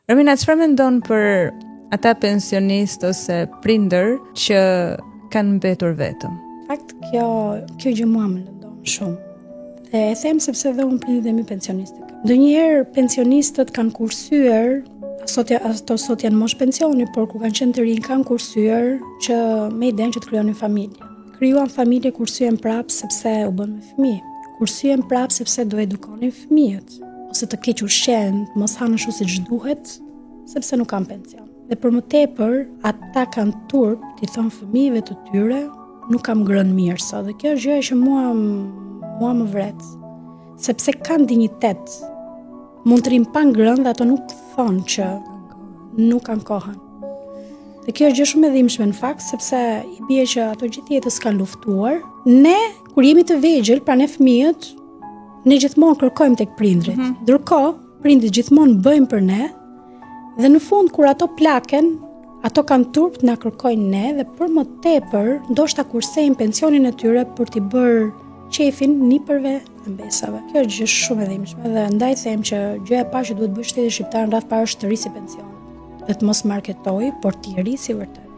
Romina, çfarë mendon për ata pensionistë ose prindër që kanë mbetur vetëm? Fakt, kjo gjë mua më lëndon shumë. Dhe e them sepse dhe unë prindit e mi pensionistë. Ndonjëherë pensionistët kanë kursyer, ato sot janë mosh pensioni, por ku kanë qenë të rinj kanë kursyer që me idenë që të krijonin familje. Krijuan familje, kursyen prapë sepse u bën me fëmijë. Kursyen prapë sepse do edukonin fëmijët, ose të keq ushqen, mos hanë ashtu siç duhet, sepse nuk kanë pension. Dhe për më tepër, ata kanë turp t'i thonë fëmijëve të tyre, nuk kam ngrënë mirë sot. Dhe kjo gjë që mua më vret, sepse kanë dinjitet. Mund të rinë pa ngrënë dhe ato nuk thonë që nuk kanë kohën. Dhe kjo është gjë shumë e dhimbshme në fakt, sepse i bie që ato gjithë jetës kanë luftuar. Ne, kur jemi të vegjël, pra ne fëmijët, ne gjithmonë kërkojmë tek prindrit. Ndërkohë, prindrit gjithmonë bëjnë për ne, dhe në fund kur ato plaken, ato kanë turp na kërkojnë ne dhe për më tepër, ndoshta kursejnë pensionin e tyre për t'i bërë qefin nipërve dhe mbesave. Kjo është gjë shumë e dhimbshme dhe ndaj them që gjëja e parë që duhet bëjë shteti shqiptar në radh parë është të rrisi pensionin. Dhe të mos marketoj, por t'i rrisi vërtet.